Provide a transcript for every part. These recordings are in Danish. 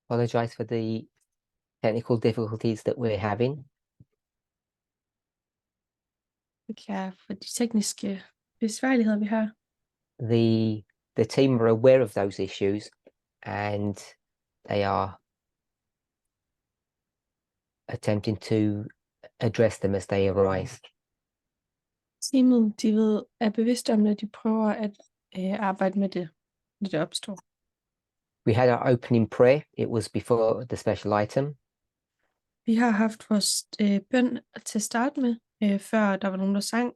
Apologize for the technical difficulties that we're having. Beklager for de tekniske besværligheder, vi har. The team are aware of those issues and they are attempting to address them as they arise. Teamet, er bevidste om, at de prøver at arbejde med det, når det opstår. We had our opening prayer. It was before the special item. Vi har haft vores bøn til at starte med, før der var nogen, der sang.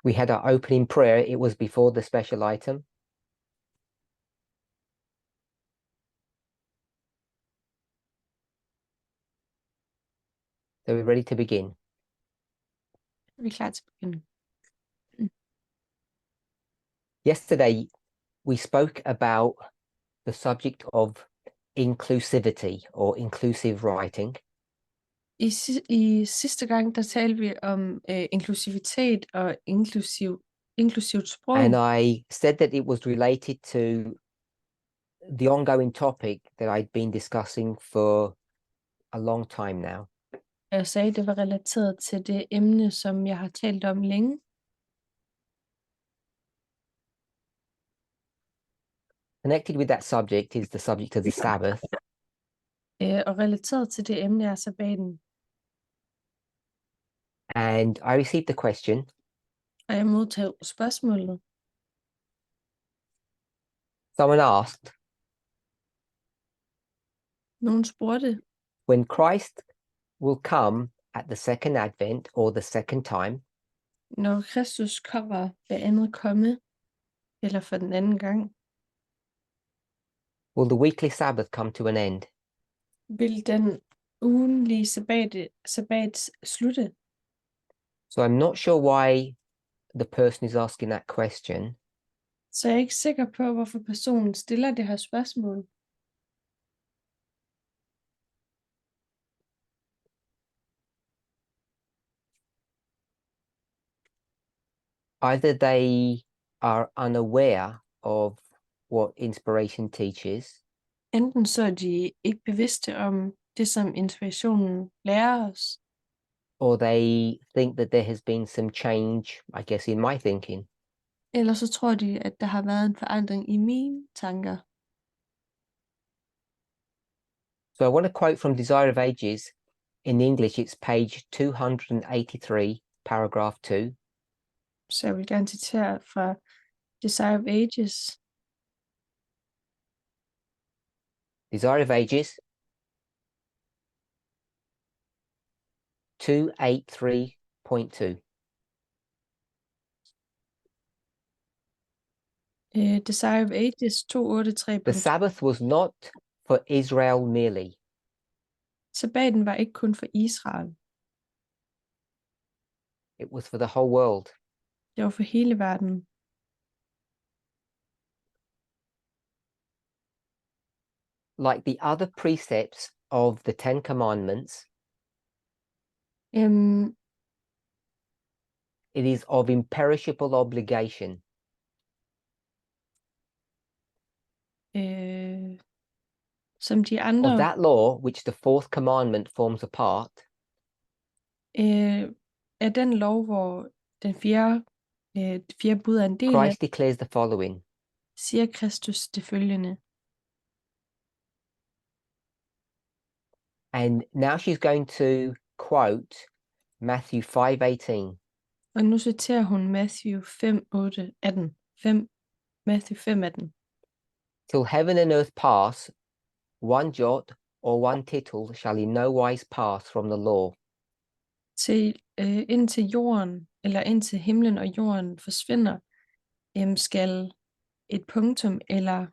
We had our opening prayer. It was before the special item. So we're ready to begin. Vi er klar til at begynde. Yesterday, we spoke about the subject of inclusivity or inclusive writing. I sidste gang, der talte vi om inklusivitet og inklusivt sprog. And I said that it was related to the ongoing topic that I'd been discussing for a long time now. Jeg sagde, at det var relateret til det emne, som jeg har talt om længe. Connected with that subject is the subject of the Sabbath. Og relateret til det emne er sabbaten. And I received the question, Og jeg modtog spørgsmålet. someone asked, Nogen spurgte, when Christ will come at the second advent or the second time, når Kristus kommer ved andet komme, eller for den anden gang, will the weekly Sabbath come to an end? vil den ugenlige sabbat slutte. So I'm not sure why the person is asking that question. Så jeg er ikke sikker på, hvorfor personen stiller det her spørgsmål. Either they are unaware of what inspiration teaches, Enten så er de ikke bevidste om det, som inspirationen lærer os, or they think that there has been some change, I guess, in my thinking. eller så tror de, at der har været en forandring i mine tanker. So I want to quote from Desire of Ages. In English, it's page 283, paragraph 2. Så jeg vil gerne citere fra Desire of Ages. Desire of Ages 283.2. Desire of Ages 283. The Sabbath was not for Israel merely. Sabbaten var ikke kun for Israel. It was for the whole world. Det var for hele verden. Like the other precepts of the Ten Commandments, it is of imperishable obligation. Som de andre, Of that law, which the fourth commandment forms a part, er den lov, hvor den fjerde bud er en del af, Christ declares the following. siger Kristus det følgende. And now she's going to quote Matthew 5:18. Og nu citerer hun Matthew 5:18. Matthew 5:18. Till heaven and earth pass, one jot or one tittle shall in no wise pass from the law. Indtil jorden, eller indtil himlen og jorden forsvinder, skal et punktum, eller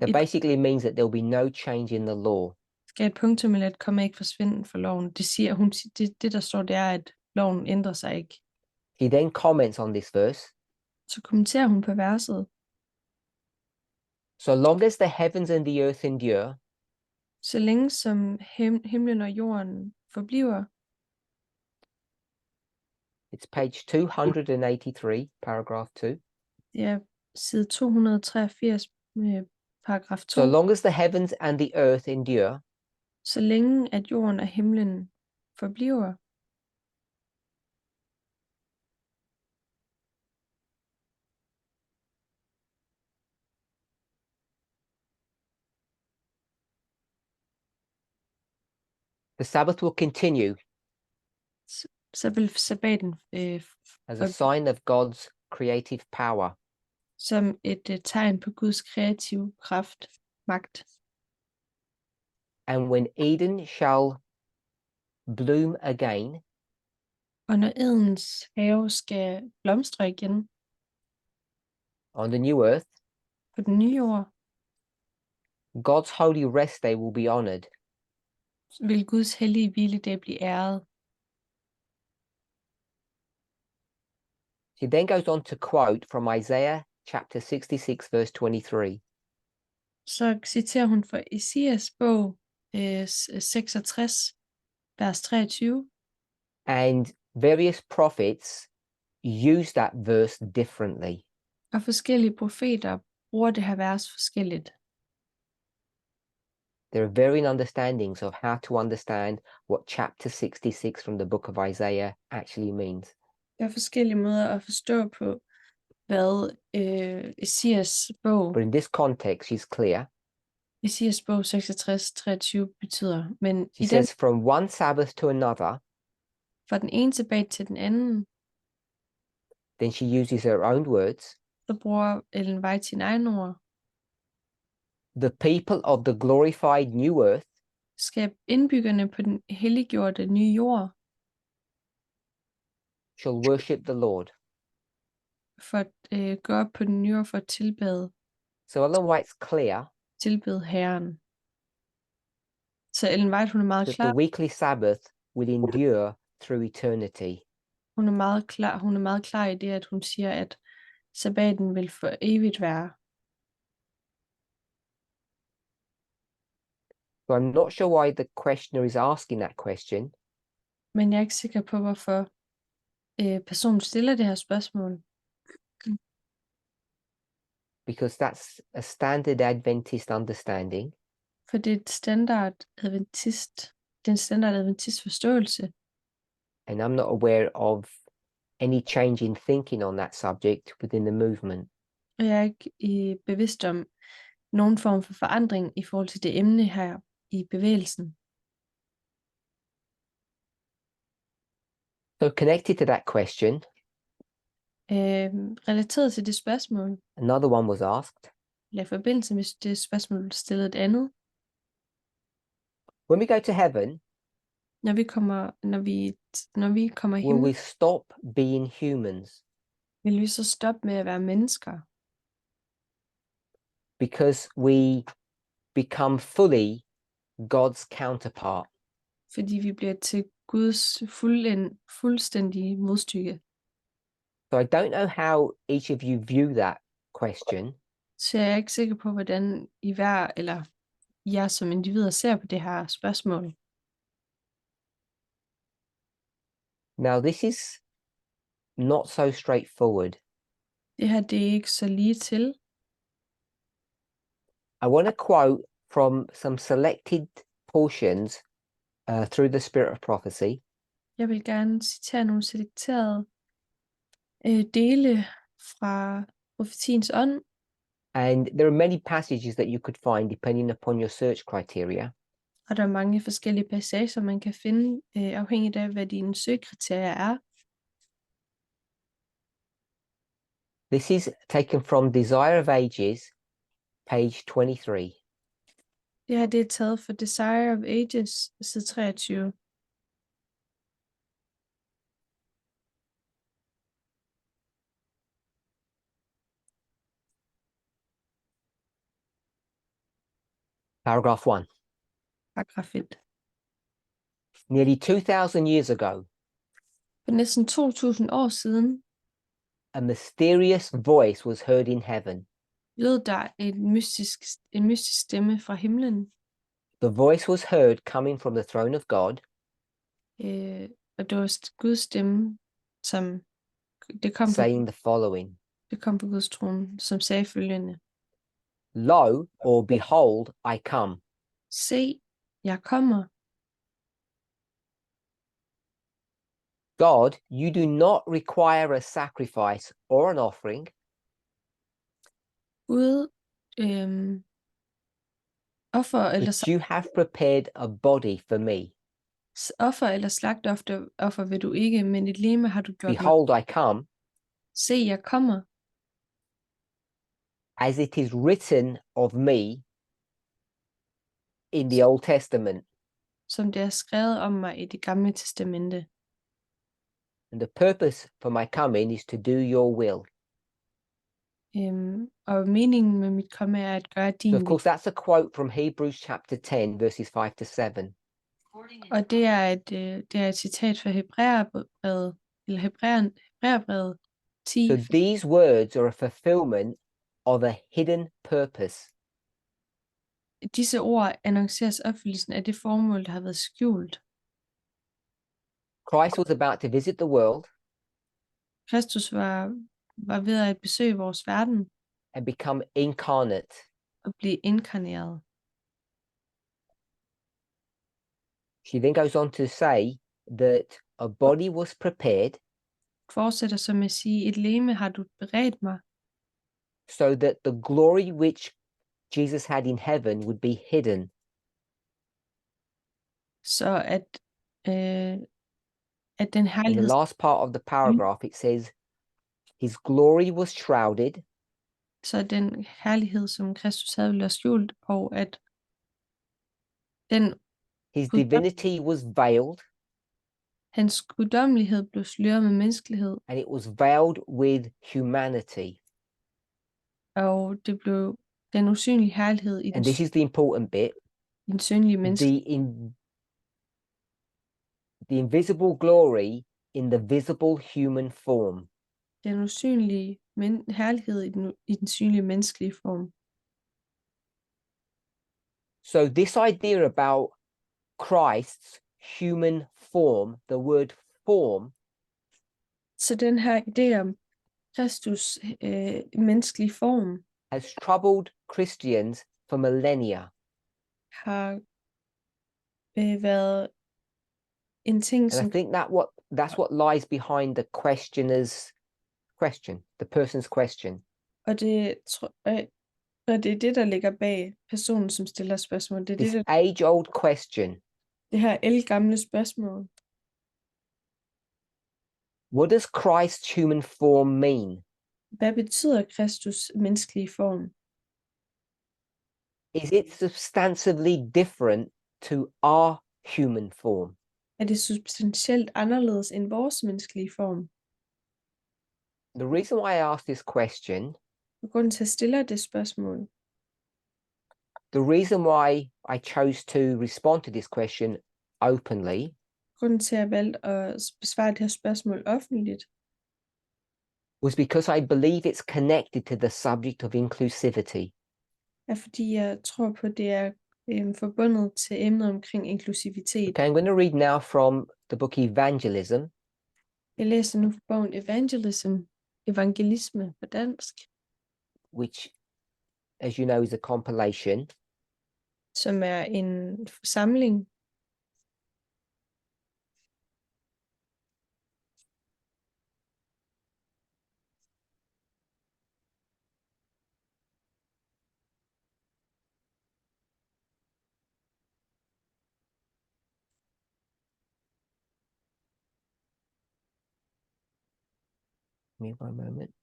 That basically means that there will be no change in the law. Skal et punktum eller et komma ikke forsvinde for loven. Det siger hun, det der står, det er, at loven ændrer sig ikke. He then comments on this verse. Så kommenterer hun på verset. So long as the heavens and the earth endure, så længe som himlen og jorden forbliver. It's page 283, paragraph 2. Det er side 283, Paragraf 2. So long as the heavens and the earth endure, Så længe at jorden og himlen forbliver, the Sabbath will continue så vil sabbaten as a sign of God's creative power. som et tegn på Guds kreative kraft, magt. And when Eden shall bloom again, Og når Edens have skal blomstre igen on the new earth, på den nye jord, God's holy rest day will be honored. vil Guds hellige hviledag blive æret. She then goes on to quote from Isaiah chapter 66, verse 23. Så citerer hun fra Esajas bog 66, vers 23. And various prophets use that verse differently. Og forskellige profeter bruger det her vers forskelligt. There are varying understandings of how to understand what chapter 66 from the book of Isaiah actually means. Der er forskellige måder at forstå på, hvad Esajas bog, But in this context, she's clear. Esajas bog 66, 23 betyder. Men She i den, says, from one Sabbath to another, fra den ene sabbat til den anden, then she uses her own words. så bruger Ellen White sine egne ord. The people of the glorified new earth Skal indbyggerne på den helliggjorte nye jord shall worship the Lord. for at gå op på den nye jord for at So Ellen White's clear tilbede Herren. Så Ellen White, hun er meget that klar. the weekly Sabbath will endure through eternity. Hun er meget klar i det, at hun siger, at sabbaten vil for evigt være. So I'm not sure why the questioner is asking that question, Men jeg er ikke sikker på, hvorfor personen stiller det her spørgsmål. because that's a standard Adventist understanding. For det er en standard adventist forståelse. And I'm not aware of any change in thinking on that subject within the movement. Og jeg er ikke bevidst om nogen form for forandring i forhold til det emne her i bevægelsen. So connected to that question, Relateret til det spørgsmål, another one was asked. eller i forbindelse med det spørgsmål stillet et andet. When we go to heaven, Når vi kommer i will himlen, we stop being humans? vil vi så stoppe med at være mennesker, Because we become fully God's counterpart. fordi vi bliver til Guds fuldstændige modstykke. So I don't know how each of you view that question. Så jeg er ikke sikker på, hvordan I hver, eller jer som individer ser på det her spørgsmål. Now, this is not so straightforward. Det her, det er ikke så lige til. I want to quote from some selected portions through the spirit of prophecy. Jeg vil gerne citere nogle selekterede dele fra profetiens ånd. And there are many passages that you could find depending upon your search criteria. Og der er mange forskellige passager, man kan finde, afhængigt af, hvad dine søgekriterier er. This is taken from Desire of Ages, page 23. Det her, det er taget fra Desire of Ages, side 23. Paragraph 1. Paragraf 1. Nearly 2,000 years ago, For næsten 2000 år siden, a mysterious voice was heard in heaven. lød der en mystisk stemme fra himlen. The voice was heard coming from the throne of God, Og det var Guds stemme, som det kom saying the following. på Guds trone, som sagde følgende. Lo, or behold, I come. Se, jeg kommer. God, you do not require a sacrifice or an offering, Gud, offer eller, but you have prepared a body for me. offer eller slagtoffer vil du ikke, men et legeme har du gjort mig. Behold, I come, Se, jeg kommer, as it is written of me in the Old Testament. som det er skrevet om mig i det gamle testamente. And the purpose for my coming is to do your will. Og meningen med mit komme er at gøre So din of vilje. course, that's a quote from Hebrews chapter 10, verses 5 to 7. Og det er et citat fra Hebræerbrevet, eller Hebræerbrevet 10. So these words are a fulfillment of a hidden purpose. Disse ord annonceres opfyldelsen af det formål, der har været skjult. Christ was about to visit the world Kristus var ved at besøge vores verden and become incarnate. og blive inkarneret. She then goes on to say that a body was prepared Fortsætter så med at sige, et legeme har du beredt mig, so that the glory which Jesus had in heaven would be hidden. så at den In the herlighed, last part of the paragraph, it says, his glory was shrouded, så den herlighed, som Kristus havde, ville være skjult, og at den his divinity was veiled, hans guddommelighed blev sløret med menneskelighed, and it was veiled with humanity. og det blev den usynlige herlighed i And this is the important bit. den synlige menneske, The invisible glory in the visible human form. den usynlige herlighed i den synlige menneskelige form. So this idea about Christ's human form, the word form, Så den her idé om Kristus menneskelige form has troubled Christians for millennia. har været en ting, And som I think that's what lies behind the questioner's question, the person's question. og det er det, der ligger bag personen, som stiller spørgsmål. Det er This det, age-old question. det her ældgamle spørgsmål. What does Christ's human form mean? Hvad betyder Kristus menneskelige form? Is it substantively different to our human form? Er det substantielt anderledes end vores menneskelige form? The reason why I ask this question, Og grunden til at jeg stiller det spørgsmål, the reason why I chose to respond to this question openly, grunden til at jeg valgte at besvare det her spørgsmål offentligt, was because I believe it's connected to the subject of inclusivity. er fordi jeg tror på, at det er forbundet til emnet omkring inklusivitet. Okay, I'm going to read now from the book Evangelism, Jeg læser nu fra bogen Evangelisme på dansk, which, as you know, is a compilation som er en samling Give me one moment.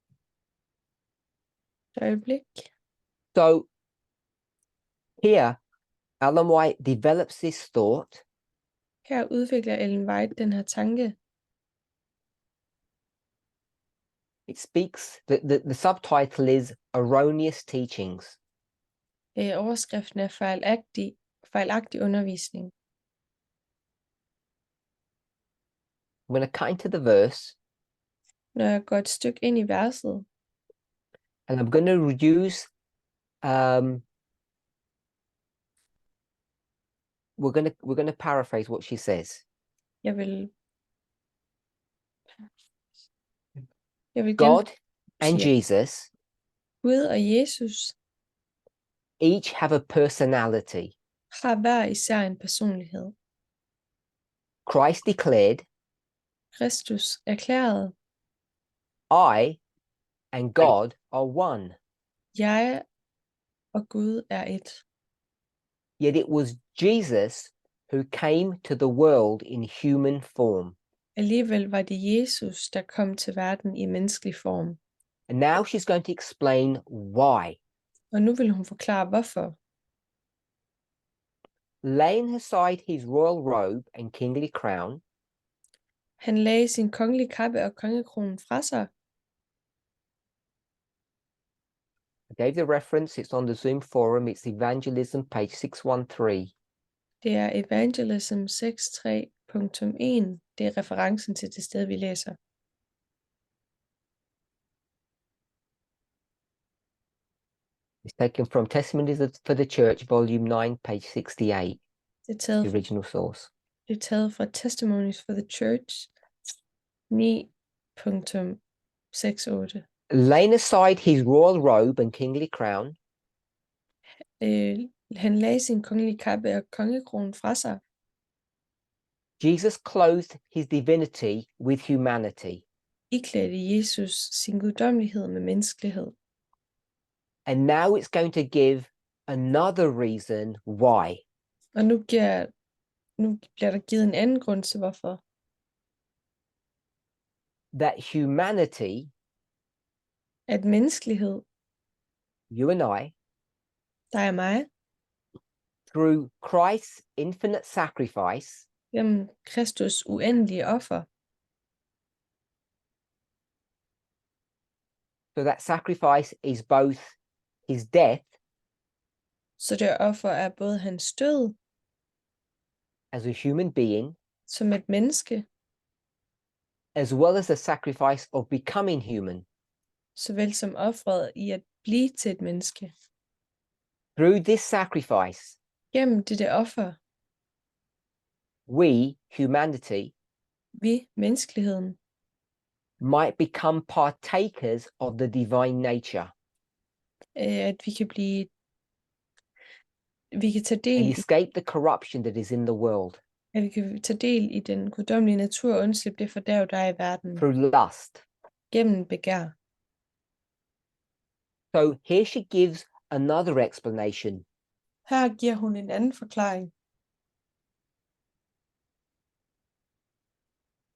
øjeblik. So here, Ellen White develops this thought Her udvikler Ellen White den her tanke. It speaks, the subtitle is Erroneous Teachings. Overskriften er fejlagtig undervisning. I'm going to cut into the verse Når jeg går et stykke ind i verset, and I'm going to use, we're going to paraphrase what she says. jeg vil God and Jesus Gud og Jesus each have a personality. har hver især en personlighed. Christ declared, Kristus erklærede, I and God are one. jeg og Gud er et. Yet it was Jesus who came to the world in human form. Alligevel var det Jesus, der kom til verden i menneskelig form. And now she's going to explain why. Og nu vil hun forklare hvorfor. Laying aside his royal robe and kingly crown, Han lagde sin kongelige kappe og kongekronen fra sig. I gave the reference, it's on the Zoom forum, it's Evangelism, page 613. Det er Evangelism 6.3.1. Det er referencen til det sted, vi læser. It's taken from Testimonies for the Church, volume 9, page 68, Det er taget, the original source. det er taget fra Testimonies for the Church 9.68. Laying aside his royal robe and kingly crown, Han lagde sin kongelige kappe og kongekronen fra sig. Jesus clothed his divinity with humanity. Iklædte Jesus sin guddommelighed med menneskelighed. And now it's going to give another reason why. Og nu bliver der givet en anden grund til hvorfor. That humanity, At menneskelighed, you and I, dig og mig, through Christ's infinite sacrifice, gennem Kristus uendelige offer, so that sacrifice is both his death så det offer er både hans død as a human being, som et menneske, as well as the sacrifice of becoming human. såvel som offret i at blive til et menneske. Through this sacrifice, Gennem dette offer, we, humanity, vi, menneskeligheden, might become partakers of the divine nature at vi kan tage del and i, escape the corruption that is in the world at vi kan tage del i den guddommelige natur og undslippe det fordærv, der er i verden, through lust. gennem begær. So here she gives another explanation. Her giver hun en anden forklaring.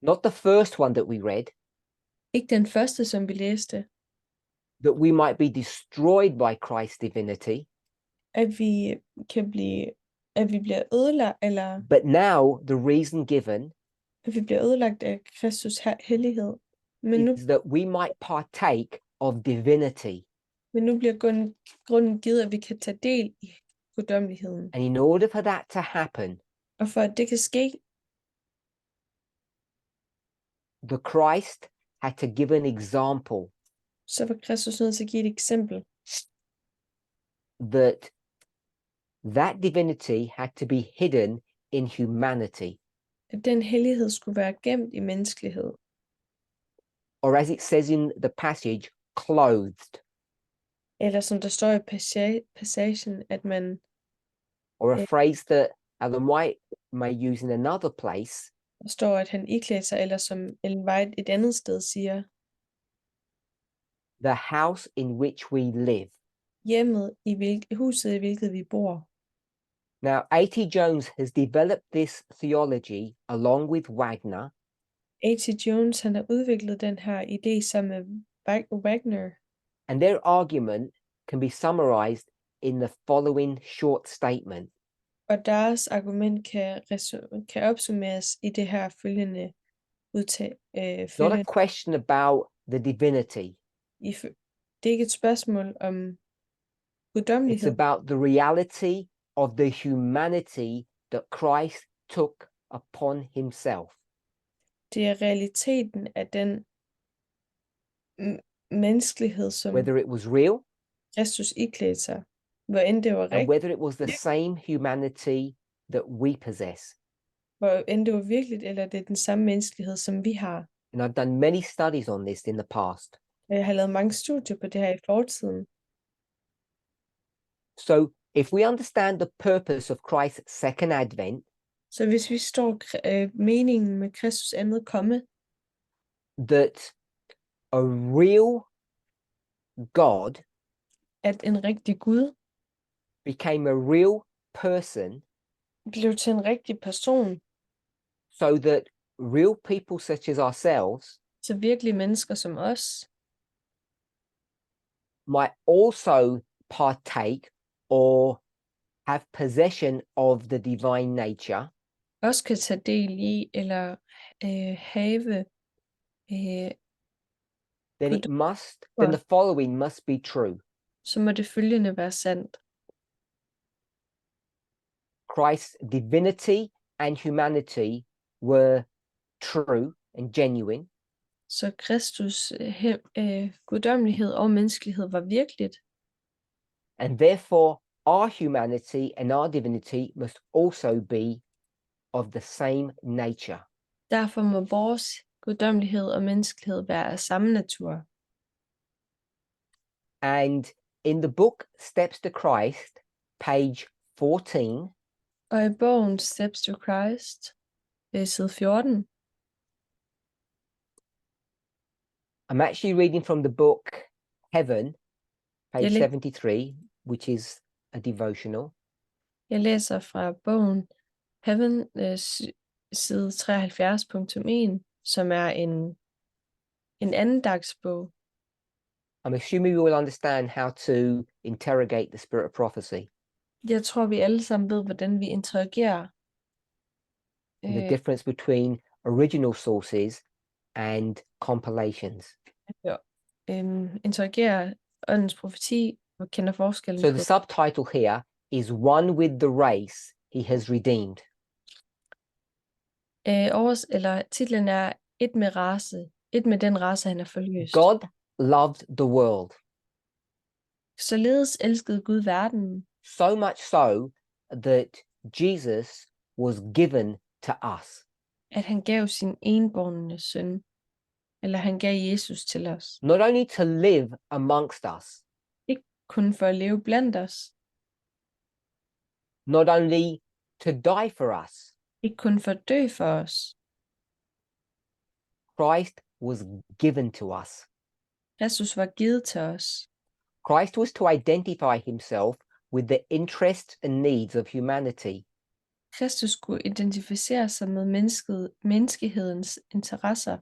Not the first one that we read, Ikke den første, som vi læste, that we might be destroyed by Christ's divinity, at vi bliver ødelagt, eller but now the reason given at vi bliver ødelagt af Kristus hellighed. Men is that we might partake of divinity. nu bliver grunden givet, at vi kan tage del i guddommeligheden. And in order for that to happen, Og for at det kan ske, the Christ had to give an example så var Kristus nødt til at give et eksempel. that divinity had to be hidden in humanity. At den hellighed skulle være gemt i menneskelighed. Or as it says in the passage, clothed. Eller som der står i passagen, at man, Or a phrase that Ellen White may use in another place, der står, at han iklæder sig, eller som Ellen White et andet sted siger, the house in which we live. hjemmet i huset, i hvilket vi bor. Now, A.T. Jones has developed this theology along with Wagner, A.T. Jones, han har udviklet den her idé sammen med Wagner, and their argument can be summarized in the following short statement. og deres argument kan opsummeres i det her følgende Not a question about the divinity. Det er ikke et spørgsmål om It's guddommelighed. about the reality of the humanity that Christ took upon himself. Det er realiteten af den menneskelighed, som Whether it was real Kristus iklædte sig, hvor end det var and rigtigt, whether it was the same humanity that we possess. hvor end det var virkeligt, eller det er den samme menneskelighed, som vi har. And I've done many studies on this in the past. Jeg har lavet mange studier på det her i fortiden. So If we understand the purpose of Christ's second advent, Så hvis vi står meningen med Kristus andet komme, that a real God at en rigtig Gud became a real person, blev til en rigtig person, so that real people such as ourselves så virkelige mennesker som os, might also partake or have possession of the divine nature, også kan tage del i, eller have, then the following must be true. så må det følgende være sandt. Christ's divinity and humanity were true and genuine, Så Kristus guddommelighed og menneskelighed var virkeligt, and therefore our humanity and our divinity must also be of the same nature. derfor må vores guddommelighed og menneskelighed være af samme natur. And in the book Steps to Christ, page 14, Og i bogen Steps to Christ, side 14, I'm actually reading from the book Heaven, page 73, which is a devotional. Jeg læser fra bogen Heaven, side 73.1, som er en andendagsbog. I'm assuming we will understand how to interrogate the spirit of prophecy. Jeg tror, vi alle sammen ved, hvordan vi interagerer. The difference between original sources and compilations. Interagerer åndens profeti og kender forskellen So på. the subtitle here is One with the Race He Has Redeemed. Eller titlen er Et med race, et med den race, han har forløst. God loved the world. Således elskede Gud verden. So much so that Jesus was given to us. At han gav sin enbårne søn, eller han gav Jesus til os. Not only to live amongst us. Ikke kun for at leve blandt os. Not only to die for us. Ikke kun for at dø for os. Christ was given to us. Kristus var givet til os. Christ was to identify himself with the interests and needs of humanity. Kristus skulle identificere sig med menneskehedens interesser.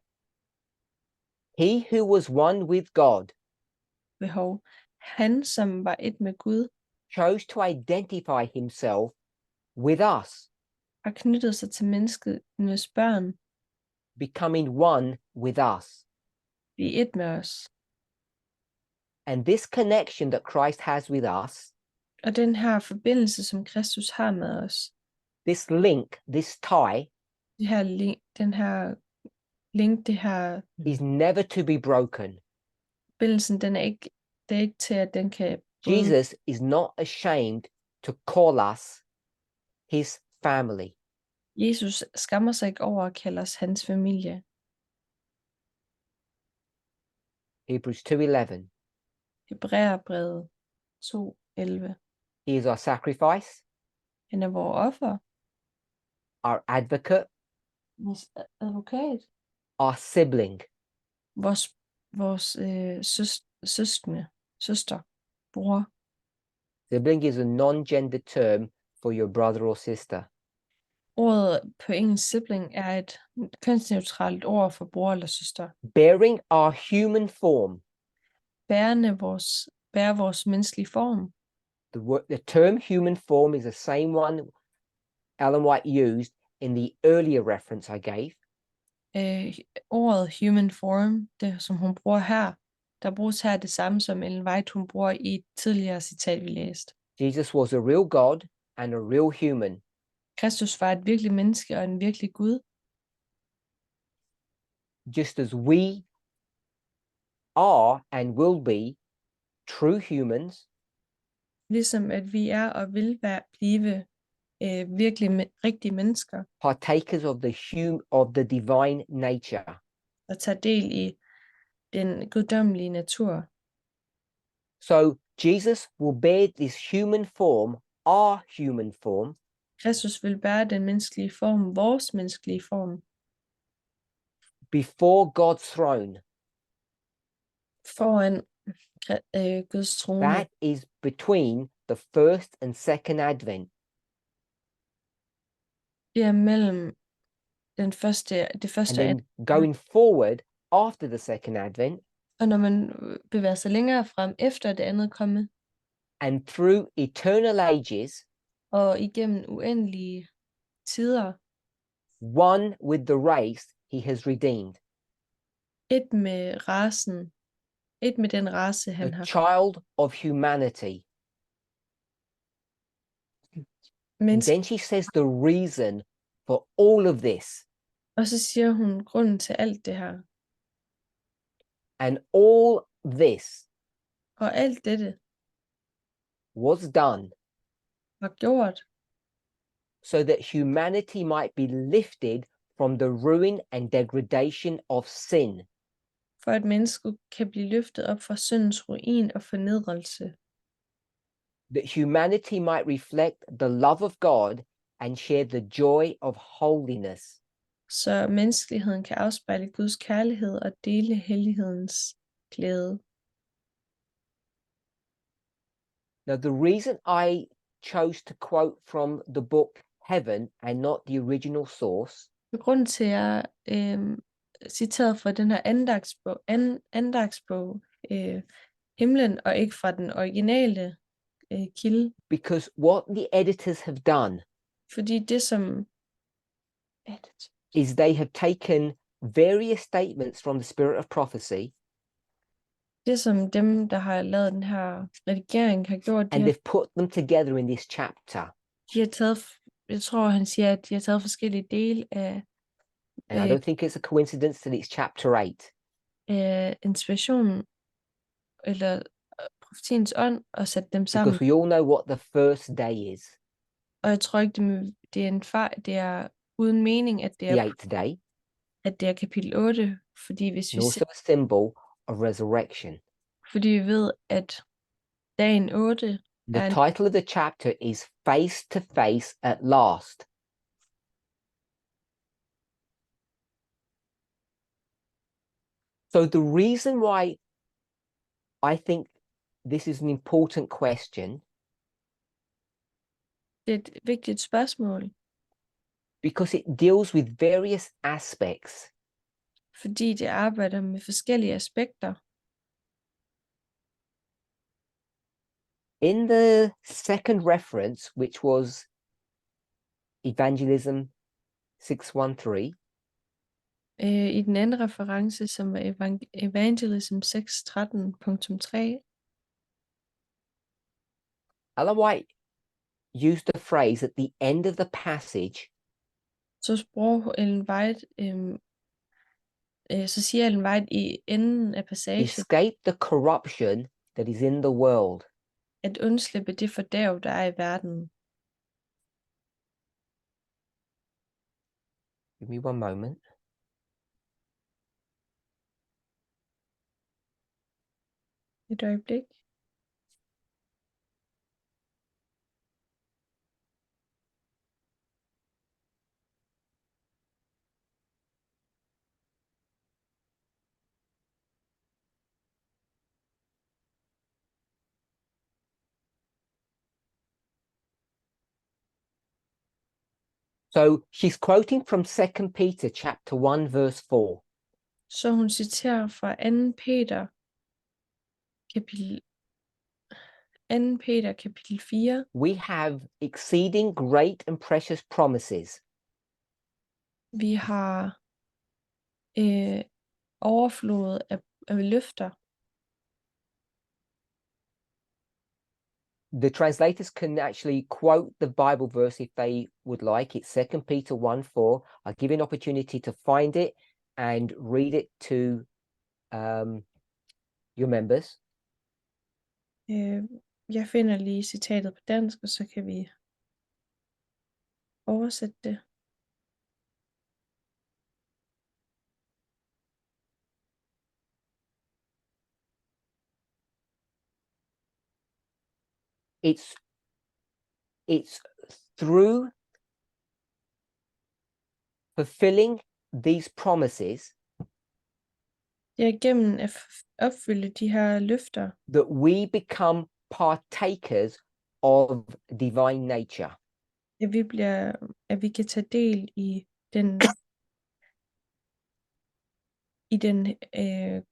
He who was one with God, behov. Han, som var et med Gud, chose to identify himself with us, har knyttet sig til menneskenes børn, becoming one with us. blive et med os. And this connection that Christ has with us, Og den her forbindelse, som Kristus har med os, this link, this tie, den her link, det her is never to be broken. forbindelsen, det er ikke til, at den kan bryde. Jesus is not ashamed to call us his family. Jesus skammer sig ikke over at kalde os hans familie. Hebrews 2:11. Hebræerbrevet 2:11. He is our sacrifice, Han er vores offer, our advocate, vores advokat, our sibling. Vores søster, bror. Sibling is a non-gender term for your brother or sister. Ordet på engelsk sibling er et kønsneutralt ord for bror eller søster. Bearing our human form. Bærer vores menneskelige form. The term human form is the same one Ellen White used in the earlier reference I gave. Ordet human form, det som hun bruger her, der bruges her det samme som Ellen White hun bruger i et tidligere citat vi læste. Jesus was a real God and a real human. Kristus var et virkelig menneske og en virkelig Gud. Just as we are and will be true humans. Ligesom at vi er og vil blive virkelig rigtige mennesker. Partakers of the divine nature. Og tager del i den guddommelige natur. So Jesus will bear this human form, our human form, Kristus vil bære den menneskelige form, vores menneskelige form, before God's throne. foran Guds trone. That is between the first and second advent. Det er mellem det And første then going forward after the second advent, og når man bevæger sig længere frem efter det andet komme, and through eternal ages, og igennem uendelige tider, one with the race he has redeemed. et med rasen, et med den race, han The har. child of humanity. And then she says the reason for all of this. Og så siger hun grunden til alt det her. And all this Og alt dette was done var gjort, so that humanity might be lifted from the ruin and degradation of sin. for at mennesket kan blive løftet op fra syndens ruin og fornedrelse. That humanity might reflect the love of God and share the joy of holiness. Så menneskeligheden kan afspejle Guds kærlighed og dele hellighedens glæde. Now, the reason I chose to quote from the book Heaven and not the original source Grunden til, at jeg citeret fra den her andagsbog, Himlen, og ikke fra den originale kilde, because what the editors have done fordi det som is they have taken various statements from the spirit of prophecy dem, der har lavet den her redigering, har gjort, and they've put them together in this chapter. de har taget, jeg tror han siger, at de har taget forskellige dele af And I don't think it's a coincidence that it's chapter 8. inspirationen eller profetiens ånd og sat dem sammen. Because we all know what the first day is. Og jeg tror ikke, det er en det er uden mening, at det The er, 8th day. at det er kapitel 8, fordi hvis vi And also a symbol of resurrection. fordi vi ved, at dagen 8 The title of the chapter is Face to Face at Last. So the reason why I think this is an important question, det er et vigtigt spørgsmål, because it deals with various aspects. fordi det arbejder med forskellige aspekter. In the second reference, which was Evangelism 613, I den anden reference, som var Evangelism 6.13.3, Ellen White used the phrase at the end of the passage, så siger Ellen White i enden af passagen, escape the corruption that is in the world. at undslippe det fordærv, der er i verden. Give me one moment. Et øjeblik. So she's quoting from 2 Peter chapter 1, verse 4. Så hun citerer fra 2. Peter kapitel 4. We have exceeding great and precious promises. Vi har overflodet af løfter. The translators can actually quote the Bible verse if they would like. It's 2 Peter 1, 4. I'll give you an opportunity to find it and read it to your members. Jeg finder lige citatet på dansk, og så kan vi oversætte det. it's through fulfilling these promises Det er gennem at opfylde de her løfter, that we become partakers of divine nature. at vi kan tage del i den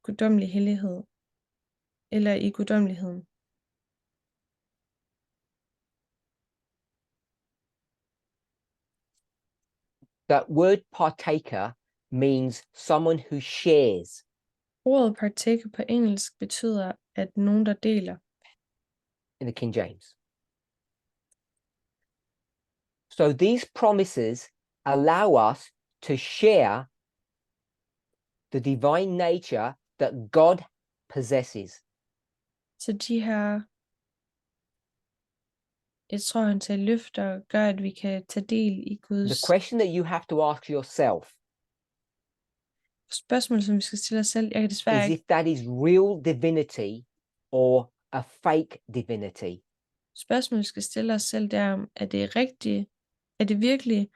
guddommelige hellighed, eller i guddommeligheden. That word partaker means someone who shares. Ordet partaker på engelsk betyder, at nogen, der deler. In the King James. So these promises allow us to share the divine nature that God possesses. Så de her, jeg tror, han tager løfter, gør, at vi kan tage del i Guds The question that you have to ask yourself spørgsmål, som vi skal stille os selv. Jeg kan desværre is ikke. if that is real divinity or a fake divinity. Spørgsmålet, vi skal stille os selv, det er, er det rigtigt? Er det virkelig?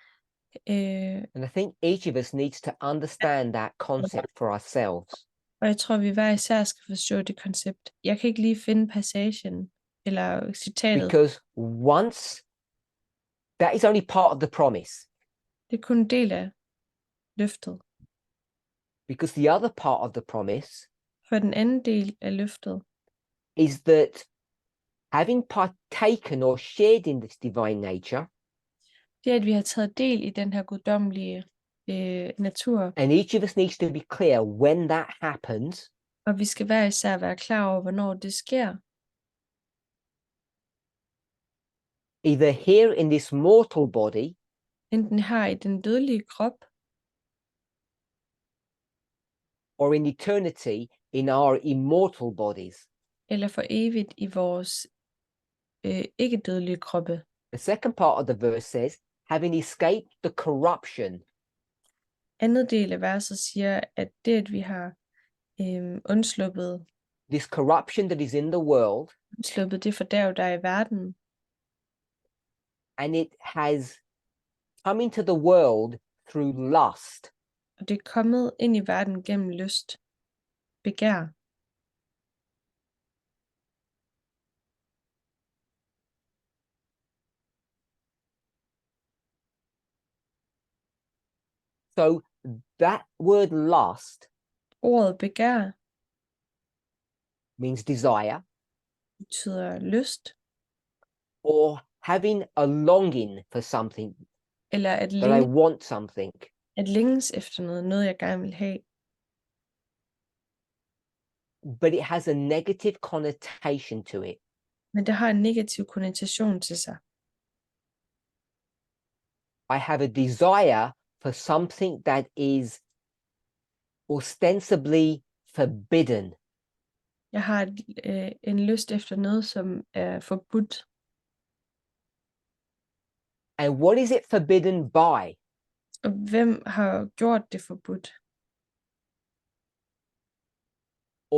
And I think each of us needs to understand that concept for ourselves. Og jeg tror, vi hver især skal forstå det koncept. Jeg kan ikke lige finde passagen eller citatet. Because once that is only part of the promise. Det er kun en del af løftet. Because the other part of the promise For den anden del af løftet is that having partaken or shared in this divine nature, det er, at vi har taget del i den her guddommelige natur. and each of us needs to be clear when that happens. Og vi skal hver især være klar over, hvornår det sker. Either here in this mortal body, Enten her i den dødelige krop, or in eternity in our immortal bodies. eller for evigt i vores ikke-dødelige kroppe. The second part of the verse says, having escaped the corruption. Andet del af verset siger, at det, at vi har undsluppet This corruption that is in the world, det fordærv, der er i verden, and it has come into the world through lust. og det er kommet ind i verden gennem lyst, begær. So that word lust Ordet begær means desire, betyder lyst, or having a longing for something, eller that I want something. at længes efter noget jeg gerne vil have. But it has a negative connotation to it. Men det har en negativ konnotation til sig. I have a desire for something that is ostensibly forbidden. Jeg har en lyst efter noget, som er forbudt. And what is it forbidden by? Og hvem har gjort det forbudt?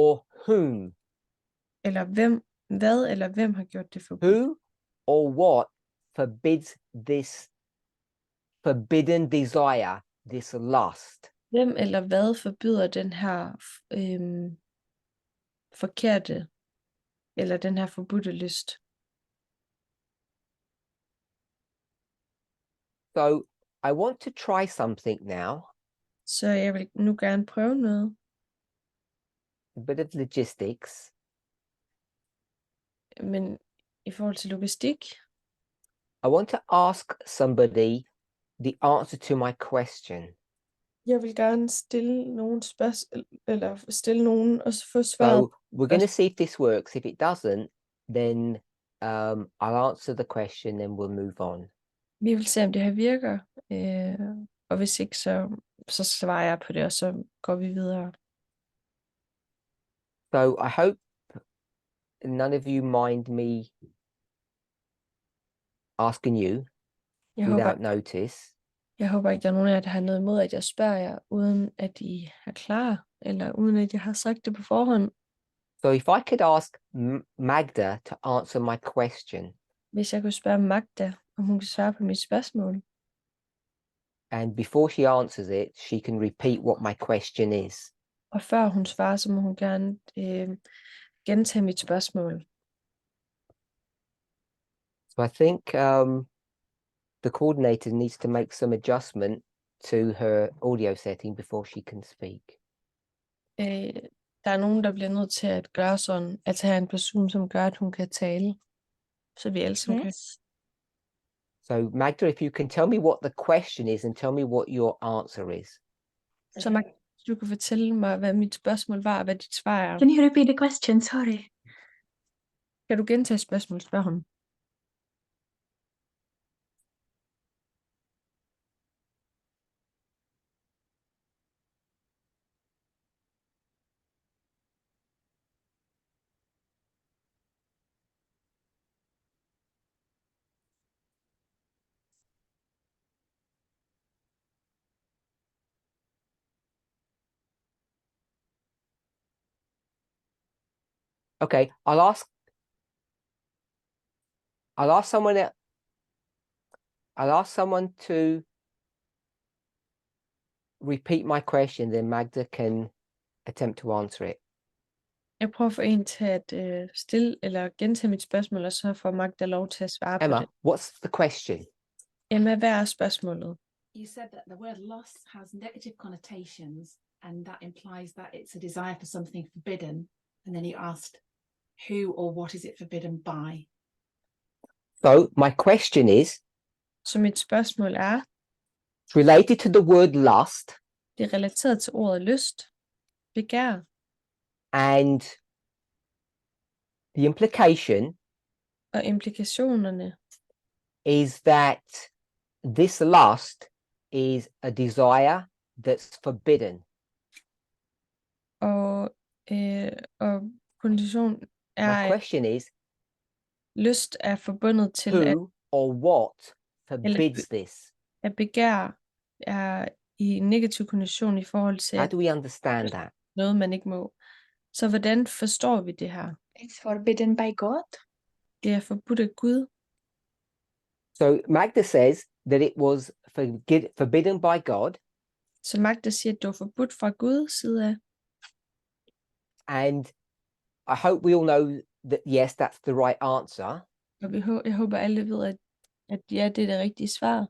Or whom? Eller hvem har gjort det forbudt? Who or what forbids this forbidden desire, this lust? Hvem eller hvad forbyder den her forkerte, eller den her forbudte lyst? So I want to try something now, Så jeg vil nu gerne prøve noget. a bit of logistics. Men i forhold til logistik, I want to ask somebody the answer to my question. jeg vil gerne stille nogle spørgsmål, eller stille nogen og så få svaret. So we're going to see if this works. If it doesn't, then I'll answer the question and we'll move on. Vi vil se, om det her virker, og hvis ikke, så svarer jeg på det, og så går vi videre. So I hope none of you mind me asking you without notice. Jeg håber ikke, der er nogen af jer, der har noget imod, at jeg spørger jer, uden at I er klar, eller uden at jeg har sagt det på forhånd. So if I could ask Magda to answer my question, Hvis jeg kunne spørge Magda, om hun kan svare på mit spørgsmål, and before she answers it, she can repeat what my question is. og før hun svarer, så må hun gerne gentage mit spørgsmål. So I think the coordinator needs to make some adjustment to her audio setting before she can speak. Der er nogen, der bliver nødt til at gøre sådan, at have en person, som gør, at hun kan tale, så vi alle sammen kan. Yes. So Magda, if you can tell me what the question is and tell me what your answer is. Så Magda, du kan fortælle mig, hvad mit spørgsmål var, og hvad dit svar er. Can you repeat the question? Sorry. Kan du gentage spørgsmålet, spørger hun. Okay, I'll ask someone to repeat my question, then Magda can attempt to answer it. Jeg prøver at få en til at stille eller gentage mit spørgsmål, og så får Magda lov til at svare Emma, på det. what's the question? Emma, hvad er spørgsmålet? You said that the word lust has negative connotations, and that implies that it's a desire for something forbidden. And then you asked, who or what is it forbidden by? So my question is Så mit spørgsmål er, related to the word lust, det er relateret til ordet lyst, begær, and the implication og implikationerne is that this lust is a desire that's forbidden. og kondition My er, at question is lyst er forbundet til, at, who or what forbids this? at begær er i en negativ kondition i forhold til How at do we understand that? noget, man ikke må. Så hvordan forstår vi det her? It's forbidden by God. Det er forbudt af Gud. So Magda says that it was forbidden by God, Så Magda siger, at det var forbudt fra Guds side af. and I hope we all know that yes, that's the right answer. Og jeg håber alle ved, at ja, det er det rigtige svar.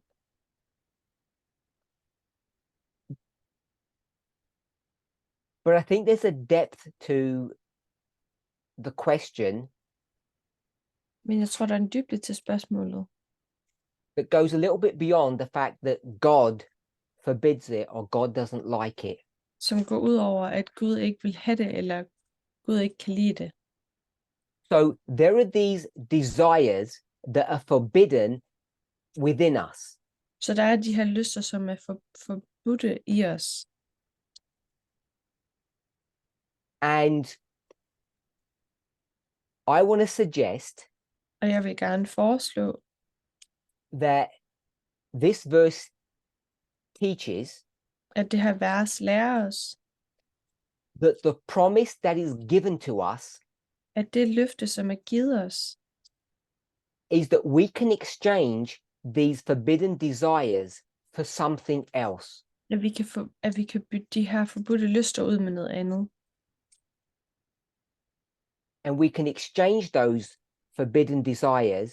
But I think there's a depth to the question Men jeg tror, der er en dybde til spørgsmålet, that goes a little bit beyond the fact that God forbids it or God doesn't like it. som går ud over, at Gud ikke vil have det, eller Gud ikke kan lide det. So there are these desires that are forbidden within us. Så der er de her lyster, som er forbudte i os. And I want to suggest Og jeg vil gerne foreslå, that this verse teaches at det her vers lærer os, that the promise that is given to us at det løfte, som er givet os, is that we can exchange these forbidden desires for something else. at vi kan bytte de her forbudte lyster ud med noget andet. And we can exchange those forbidden desires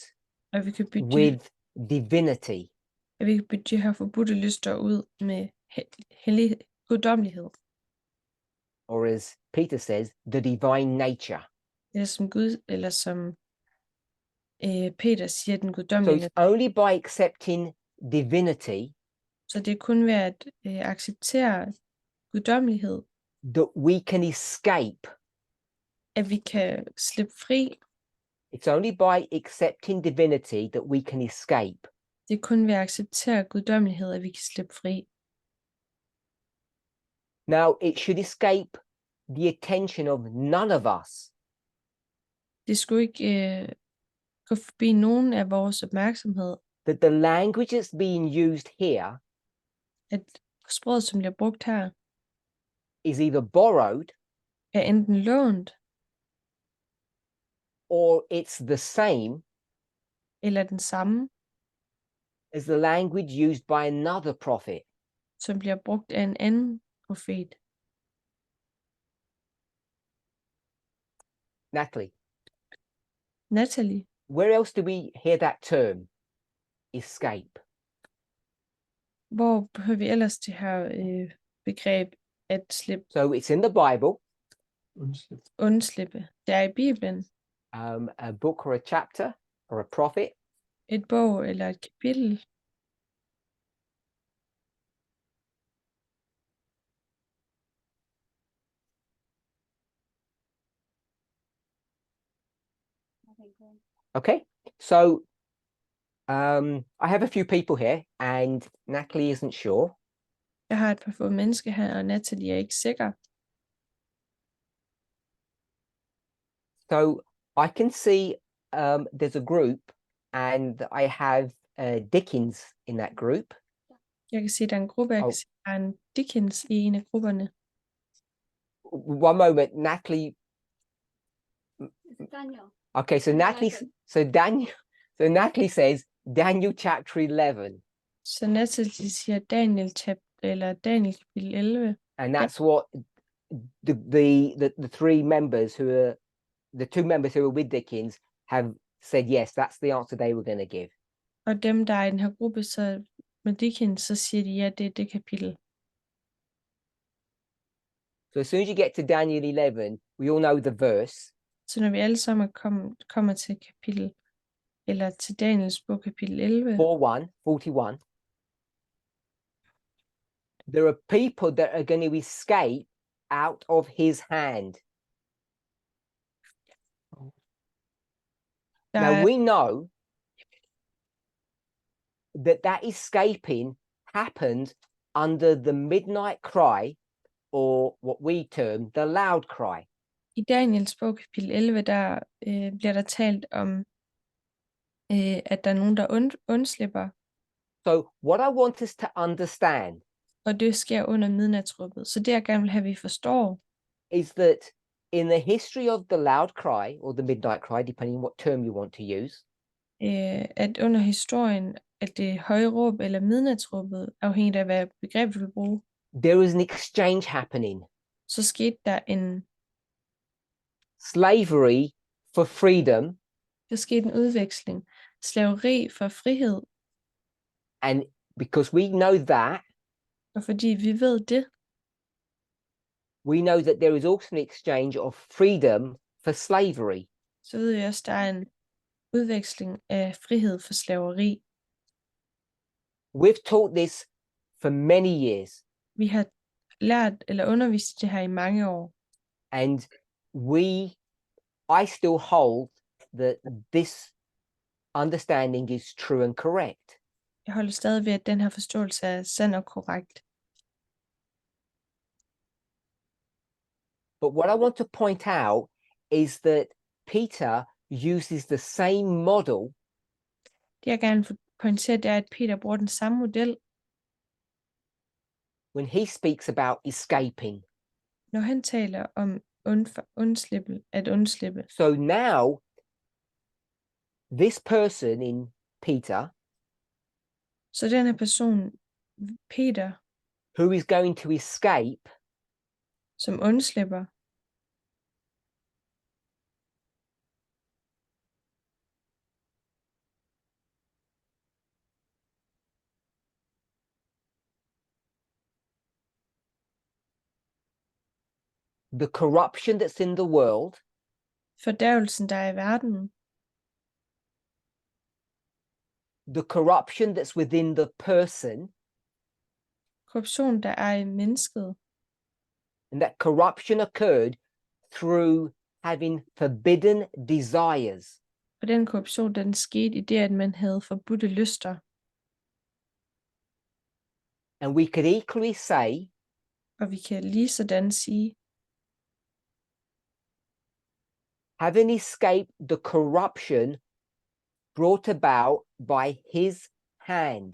Og vi kan bytte, with divinity. at vi kan bytte de her forbudte lyster ud med hellig guddommelighed. Or as Peter says, the divine nature. Eller som Gud, eller som Peter siger, den So guddommelige. it's only by accepting divinity Så det er kun ved at acceptere guddommelighed, that we can escape. at vi kan slippe fri. It's only by accepting divinity that we can escape. Det er kun ved at acceptere guddommelighed, at vi kan slippe fri. Now, it should escape the attention of none of us Det skulle ikke gå forbi nogen af vores opmærksomhed, that the language that's being used here at sproget, som bliver brugt her, is either borrowed er enten lånt or it's the same eller den samme, as the language used by another prophet. som bliver brugt af en anden profet. Natalie, Natalie, where else do we hear that term? Escape. hvor hører vi ellers det her begreb at slippe, So it's in the Bible, undslippe? Det er i Bibelen, a book or a chapter or a prophet. et bog eller et kapitel. Okay, so I have a few people here, and Natalie isn't sure. Jeg har et par få mennesker her, og Natalie er ikke sikker. So I can see there's a group, and I have Dickens in that group. Jeg kan se, der er en gruppe, jeg kan se, der er en Dickens i en af grupperne. One moment, Natalie. Daniel. Okay, so Natalie says Daniel chapter 11, Så Natalie siger Daniel kapitel 11. and that's what the three members who are the two members who are with Dickens have said. Yes, that's the answer they were going to give. Og dem, der er i den her gruppe, så med Dickens, så siger de, ja, det er det kapitel. So as soon as you get to Daniel 11, we all know the verse. Så når vi alle sammen kommer til kapitel, eller til Daniels bog, kapitel 11, 41. There are people that are going to escape out of his hand. der Now er, we know that escaping happened under the midnight cry, or what we term the loud cry. i Daniels bog, kapitel 11, der bliver der talt om, at der er nogen, der undslipper, So what I want us to understand og det sker under midnatsråbet. Så det, jeg gerne vil have, vi forstår, is that in the history of the loud cry or the midnight cry, depending on what term you want to use, at under historien, at det høje råb eller midnatsråbet, afhængigt af hvad begreb du vil bruge, there is an exchange happening. så skete der Slavery for freedom, der skete en udveksling. Slaveri for frihed, and because we know that, og fordi vi ved det, we know that there is also an exchange of freedom for slavery. så ved vi også, der er en udveksling af frihed for slaveri. We've taught this for many years, Vi har lært eller undervist i det her i mange år, and I still hold that this understanding is true and correct. jeg holder stadig ved, at den her forståelse er sand og korrekt. But what I want to point out is that Peter uses the same model Det jeg gerne vil pointere, det er, at Peter bruger den samme model, when he speaks about escaping. når han taler om at undslippe. So now, this person in Peter, Så den her person, Peter, who is going to escape, som undslipper, the corruption that's in the world, fordærvelsen, der er i verden, the corruption that's within the person, korruption, der er i mennesket, and that corruption occurred through having forbidden desires. og den korruption, den skete i det, at man havde forbudte lyster. And we could equally say Og vi kan lige sådan sige, having escaped the corruption brought about by his hand.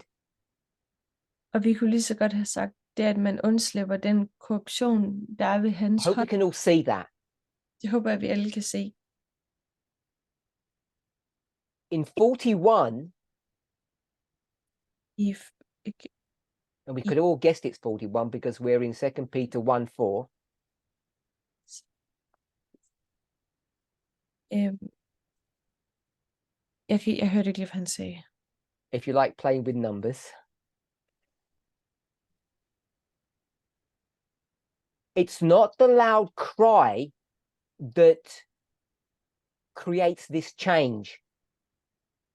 og vi kunne lige så godt have sagt, det er, at man undslipper den korruption, der er ved I hans hope we hånd. can all see that. Det håber jeg, vi alle kan se. in 41, I, f- ik- and we could all guessed it's 41 because we're in 2 Peter 1:4. jeg hørte ikke lige, hvad han sagde. If you like playing with numbers. It's not the loud cry that creates this change.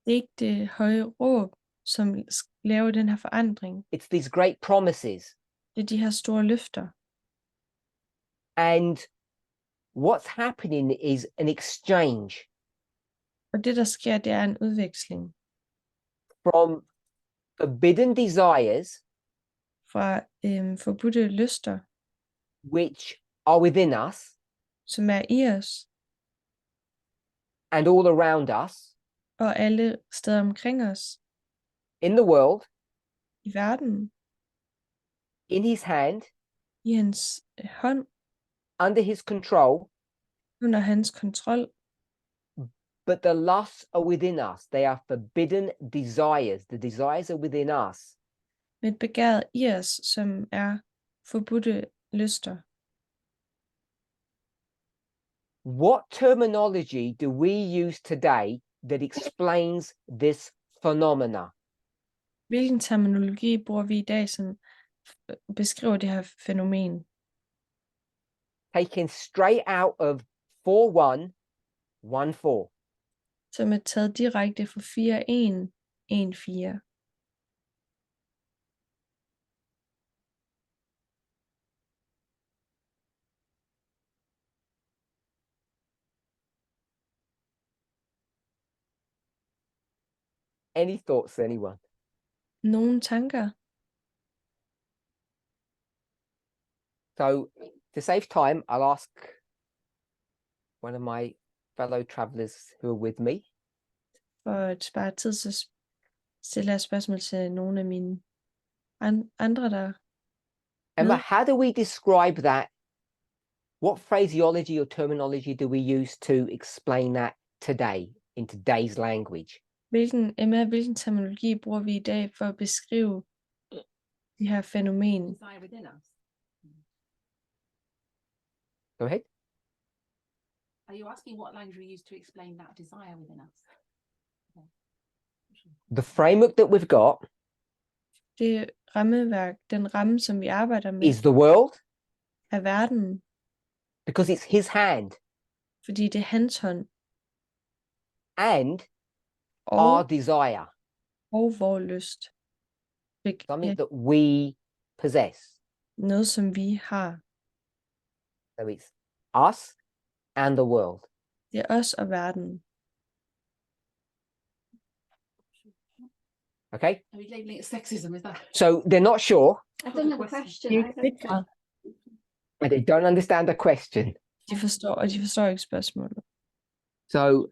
Det er ikke det høje råb, som laver den her forandring. It's these great promises. Det er de her store løfter. And what's happening is an exchange Og det, der sker, det er en udveksling from forbidden desires, fra forbudte lyster, which are within us som er i os and all around us og alle steder omkring os in the world, i verden, in his hand, i hans hånd, under his control, under hans kontrol, but the lusts are within us. They are forbidden desires. The desires are within us. med et begæret i os, som er forbudte lyster. What terminology do we use today that explains this phenomena? Hvilken terminologi bruger vi i dag, som beskriver det her fænomen? Taken straight out of 4:1:1:4. Som er taget direkte fra 4:1:1:4. Any thoughts, anyone? Nogle tanker? So to save time, I'll ask one of my fellow travelers who are with me. For at spare tid, så stiller jeg spørgsmål til nogle af mine andre, der... Emma, No. how do we describe that? What phraseology or terminology do we use to explain that today in today's language? Hvilken terminologi bruger vi i dag for at beskrive de her fænomen? Desire within us. Go ahead. Are you asking what language we use to explain that desire within us? The framework that we've got Det rammeværk, den ramme, som vi arbejder med, is the world er verden, because it's his hand fordi det er hans hånd and our og desire, vores lyst. something that we possess. Noget, som vi har. So it's us and the world. Det er os og verden. Okay, Are we labeling it sexism? Is that? so they're not sure I don't have a question. Det er I ikke don't- sikret. and they don't understand the question. De forstår ikke spørgsmålet. So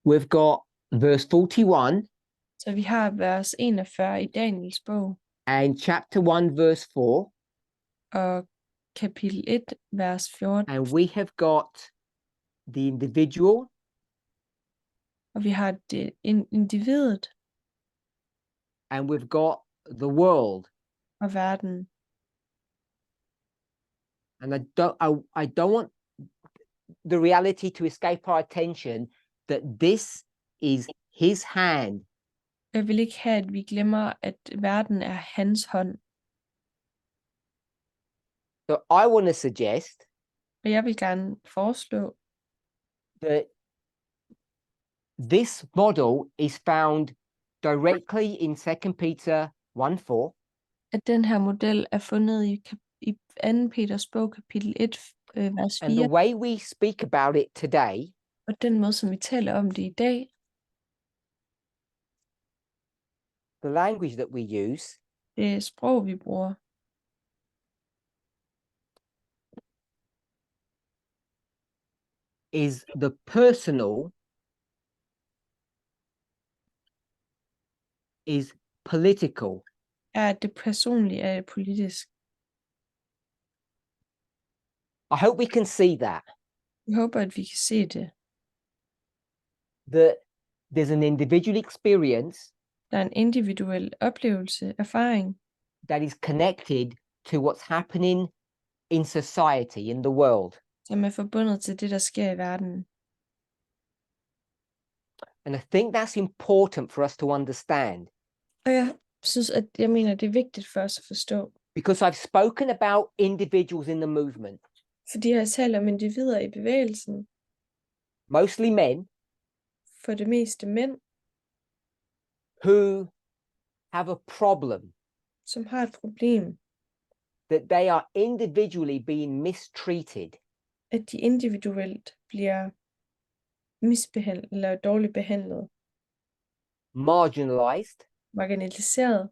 we've got verse 41 Så vi har vers 41 i Daniels bog, and chapter 1 verse 4, og kapitel 1, vers 14, and we have got the individual og vi har det individet and we've got the world. og verden. And I don't want the reality to escape our attention that this is his hand. Jeg vil ikke have, at vi glemmer, at verden er hans hånd. So I want to suggest Og jeg vil gerne foreslå, that this model is found directly in 2 Peter 1:4, at den her model er fundet i 2. Peters bog, kapitel 1, vers and 4, the way we speak about it today og den måde, som vi taler om det i dag, the language that we use det sprog, vi bruger, is the personal is political. er, at det personlige er politisk. I hope we can see that. Jeg håber, at vi kan se det. that there's an individual experience Der er en individuel oplevelse, erfaring, that is connected to what's happening in society, in the world. som er forbundet til det, der sker i verden. And I think that's important for us to understand, Og jeg mener, det er vigtigt for os at forstå. because I've spoken about individuals in the movement, Fordi jeg har talt om individer i bevægelsen, mostly men, for det meste mænd, who have a problem som har et problem, that they are individually being mistreated, at de individuelt bliver misbehandlet eller dårligt behandlet, marginalized, marginaliseret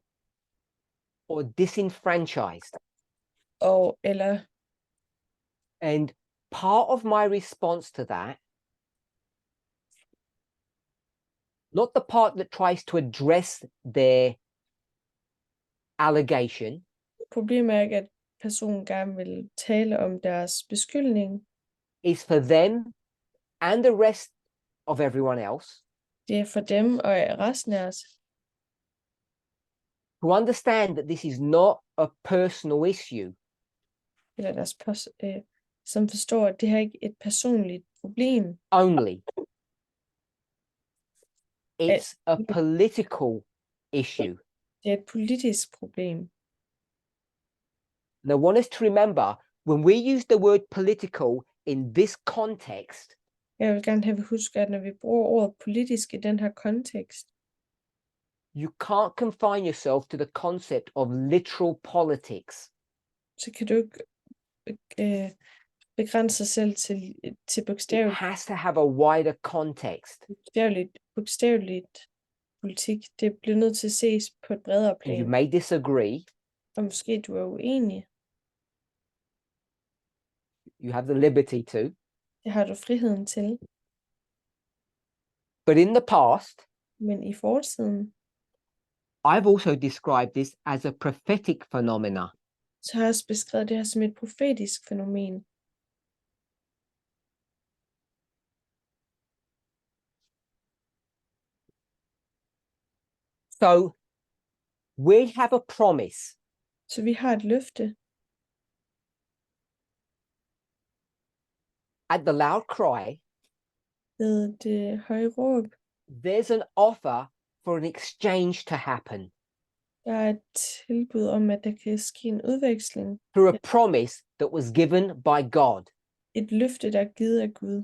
or disenfranchised. og eller And part of my response to that, not the part that tries to address their allegation, problemet er ikke, at personen gerne vil tale om deres beskyldning. is for them and the rest of everyone else Det er for dem og resten af os to understand that this is not a personal issue. eller deres som forstår, at det her ikke er et personligt problem. Only. It's a political issue. Det er et politisk problem. And I want us to remember, when we use the word political in this context, Jeg vil gerne have, at vi husker, at når vi bruger ordet politisk i den her kontekst, you can't confine yourself to the concept of literal politics. så kan du ikke begrænse sig selv til It bogstaveligt has to have a wider context. bogstaveligt politik. Det bliver nødt til at ses på et bredere And you plan. may disagree. Og måske du er uenig. You have the liberty to. Det har du friheden til. But in the past, Men i fortiden, I've also described this as a prophetic phenomena. så har jeg også beskrevet det her som et profetisk fænomen. So we have a promise Så vi har et løfte at the loud cry. ved det høje råb. There's an offer for an exchange to happen Der er et tilbud om, at der kan ske en udveksling. through a promise that was given by God. Et løfte, der er givet af Gud.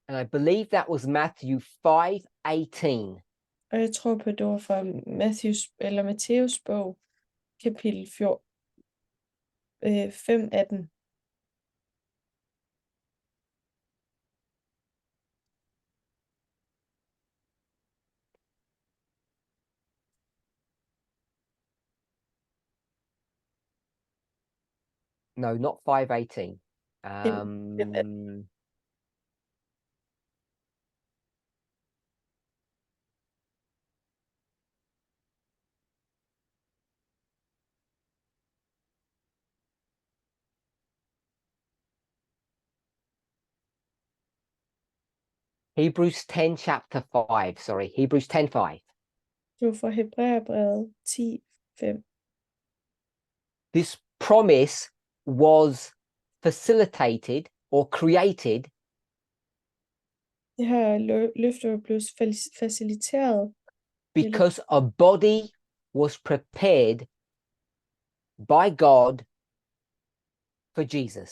And I believe that was Matthew 5:18. Og jeg tror på, at det var fra Matthæus bog, kapitel 5:18. No, not 5:18. Hebrews 10 chapter 5, sorry, Hebrews 10:5. Det var fra Hebræerbrevet 10:5. This promise was facilitated or created Det her løfte var blevet faciliteret, because a body was prepared by God for Jesus.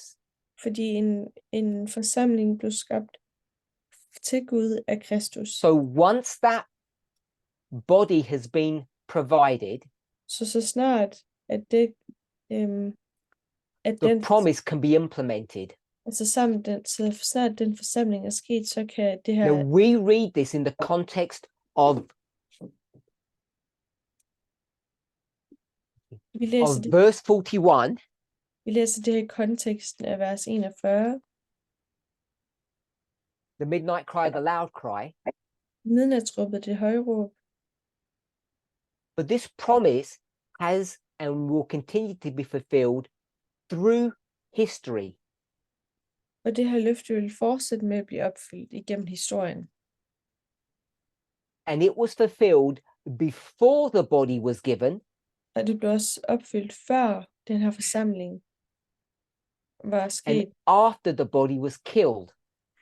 fordi en forsamling blev skabt til Gud af Kristus. So once that body has been provided, Så snart at det at the den promise can be implemented. så snart den forsamling er sket, så kan det her Now we read this in the context of vi læser det, verse 41, vi læser det her i konteksten af vers 41. the midnight cry, the loud cry. Midnatsråbet, det høje råb. But this promise has and will continue to be fulfilled through history. Og det her løfte vil fortsætte med at blive opfyldt igennem historien. And it was fulfilled before the body was given, Og det blev også opfyldt før den her forsamling var sket, and after the body was killed,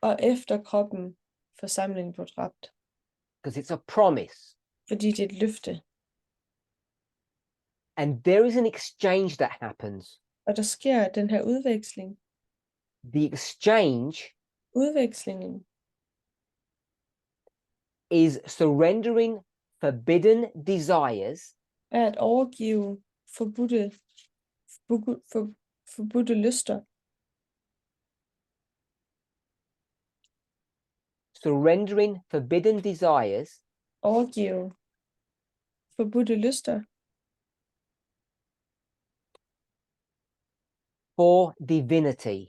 og efter kroppen forsamlingen blev dræbt. because it's a promise. Fordi det er et løfte. And there is an exchange that happens. Og der sker den her udveksling. The exchange Udvekslingen is surrendering forbidden desires er at overgive forbudte lyster. surrendering forbidden desires Overgive forbudte lyster for divinity.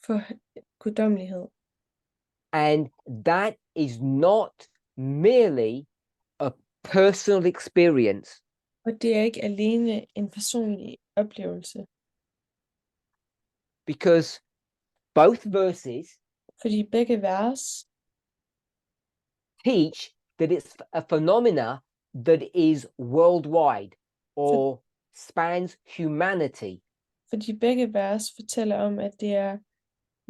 for guddommelighed. And that is not merely a personal experience, Og det er ikke alene en personlig oplevelse. because both verses Fordi begge vers teach that it's a phenomena that is worldwide or spans humanity. Fordi begge vers fortæller om, at det er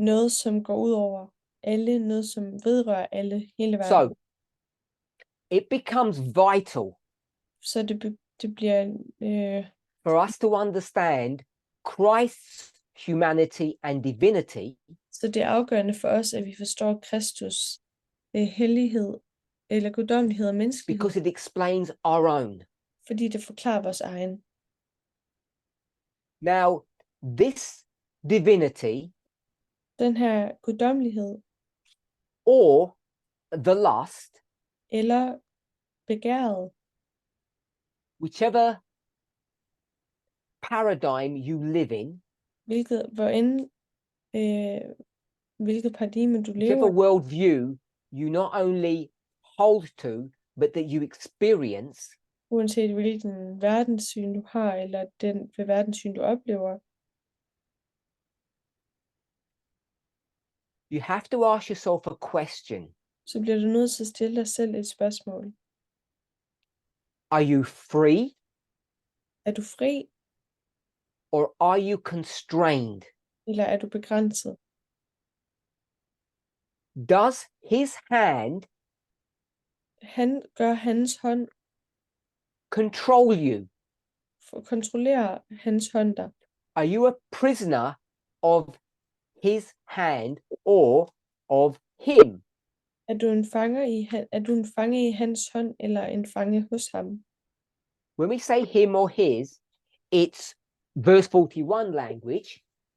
noget, som går ud over alle, noget, som vedrører alle, hele verden. So it becomes vital Så det bliver for us to understand Christ's humanity and divinity, så det er afgørende for os, at vi forstår Kristus hellighed, eller guddommelighed og menneskelighed, because it explains our own. fordi det forklarer vores egen. Now, this divinity Den her guddommelighed, or the lust, eller begæret, whichever paradigm you live in, hvilket paradigme du whichever lever, worldview you not only hold to, but that you experience, uanset hvilken verdenssyn du har, eller den verdenssyn du oplever, you have to ask yourself a question. så bliver du nødt til at stille dig selv et spørgsmål. Are you free Er du fri, or are you constrained? eller er du begrænset? Does his hand Gør hans hånd, control you? kontrollerer hans hånd dig? Are you a prisoner of his hand or of him? Er du en fange i hans hånd, eller en fange hos ham? When we say him or his, it's verse 41 language.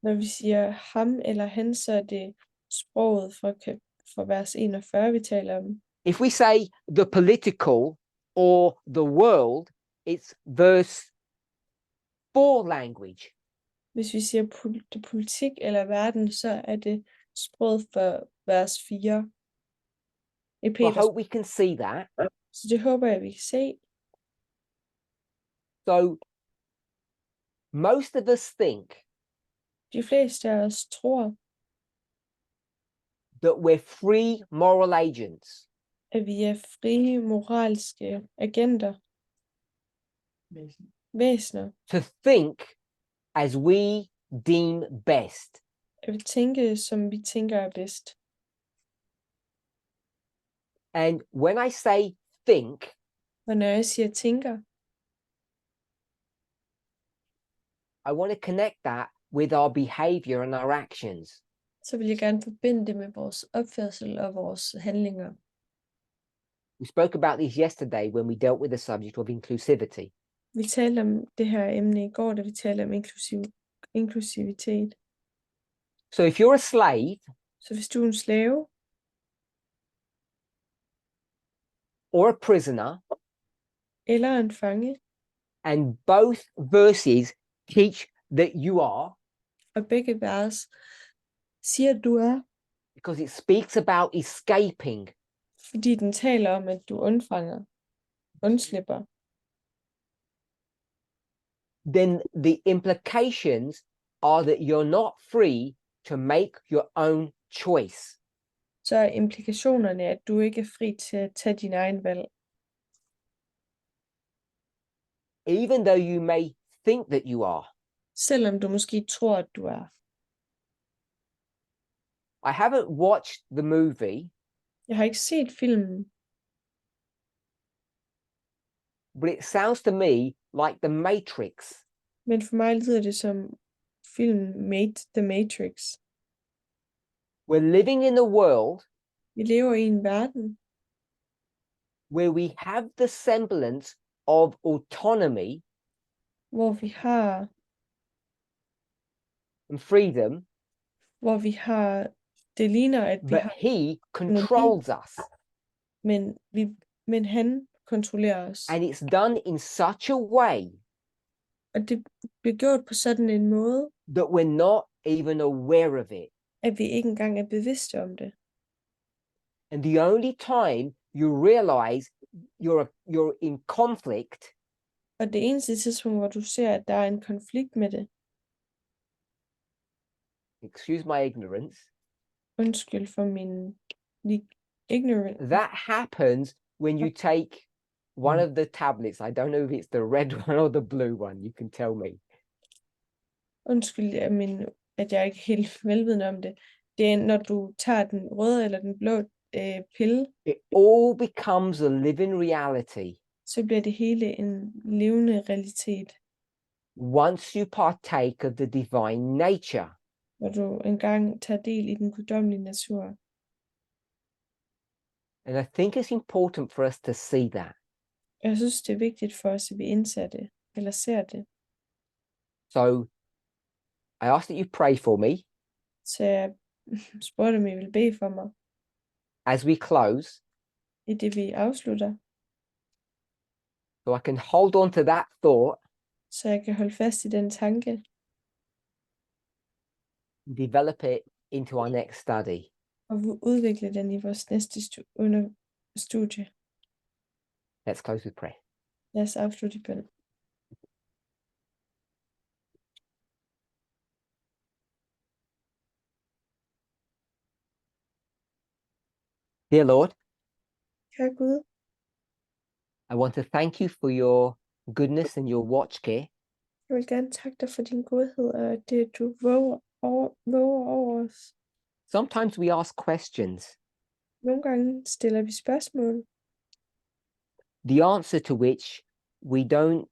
Når vi siger ham eller han, så er det sproget fra vers 41, vi taler om. If we say the political or the world, it's verse 4 language. Hvis vi siger politik eller verden, så er det sproget for vers 4. I I Peters. hope we can see that. Så det håber jeg, vi kan se. So most of us think De fleste af os tror, that we're free moral agents. at vi er frie moralske agenter, væsener, To think as we deem best. at vi tænker, som vi tænker er bedst. And when I say think, Og når jeg siger tænker, I want to connect that with our behavior and our actions. så vil jeg gerne forbinde det med vores opførsel og vores handlinger. We spoke about these yesterday when we dealt with the subject of inclusivity. Vi talte om det her emne i går, da vi talte om inklusivitet. So if you're a slave Så hvis du er en slave or a prisoner, eller en fange, and both verses teach that you are, og begge vers siger, at du er, because it speaks about escaping, fordi den taler om, at du undslipper, then the implications are that you're not free to make your own choice. så er implikationerne, at du ikke er fri til at tage din egen valg. Even though you may think that you are. Selvom du måske tror, at du er. I haven't watched the movie, Jeg har ikke set filmen, but it sounds to me like The Matrix. men for mig lyder det som filmen The Matrix. We're living in a world Vi lever i en verden, where we have the semblance of autonomy hvor vi har, and freedom, det ligner, at vi but har, he controls us. men han kontrollerer os. And it's done in such a way Og det bliver gjort på sådan en måde, that we're not even aware of it. at vi ikke engang er bevidste om det. And the only time you realize you're in conflict Og det eneste tidspunkt, hvor du ser, at der er en konflikt med det, excuse my ignorance, undskyld for min ignorance, that happens when you take one of the tablets. I don't know if it's the red one or the blue one. You can tell me. undskyld at jeg ikke er helt velvidende om det. Det er, når du tager den røde eller den blå pille, It all becomes a living reality så bliver det hele en levende realitet, once you partake of the divine nature. når du engang tager del i den guddommelige natur. And I think it's important for us to see that. Jeg synes, det er vigtigt for os, at vi indser det, eller ser det. So I ask that you pray for me Så jeg spurgte, om I vil bede for mig, as we close, i det vi afslutter, so I can hold on to that thought så jeg kan holde fast i den tanke, and develop it into our next study. og udvikle den i vores næste studie. Let's close with prayer. Lad os afslutte i bøn. Dear Lord, Kære Gud, I want to thank you for your goodness and your watch care. jeg vil gerne takke dig for din godhed, og det du våger over os. Sometimes we ask questions, Nogle gange stiller vi spørgsmål, the answer to which we don't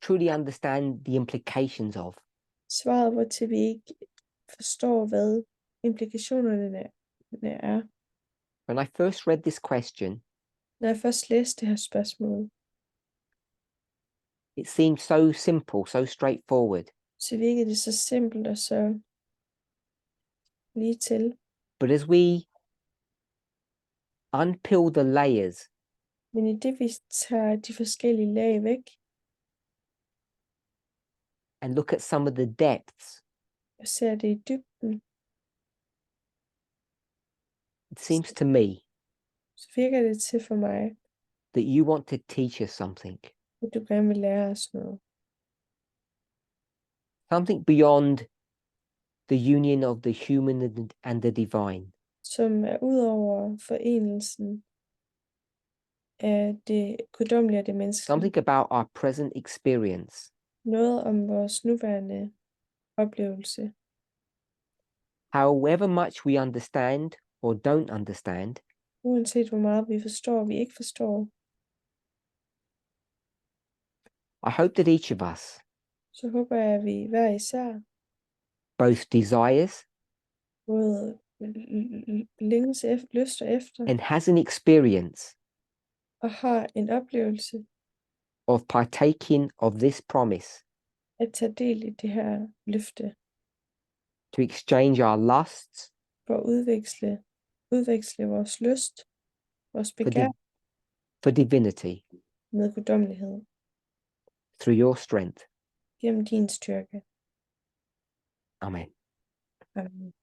truly understand the implications of. svaret hvortil vi ikke forstår, hvad implikationerne er. When I first read this question, Når jeg først læste det her spørgsmål, it seemed so simple, so straightforward. så virkede det så simpelt og så lige til. But as we unpeel the layers, Men i det vi tager de forskellige lag væk, and look at some of the depths, og ser det i dybden, it seems to me så virker det til for mig, that you want to teach us something, at du gerne vil lære os noget. something beyond the union of the human and the divine. Som er ud over forenelsen af det guddommelige og det menneskelige. Something about our present experience. Noget om vores nuværende oplevelse. However much we understand or don't understand, Uanset hvor meget vi forstår og vi ikke forstår, I hope that each of us så håber jeg, at vi hver især both desires både længes lyster efter and has an experience og har en oplevelse of partaking of this promise at tage del i det her løfte, to exchange our lusts for at udveksle vores lyst, vores begær for divinity med guddommelighed through your strength. gennem din styrke. Amen. Amen.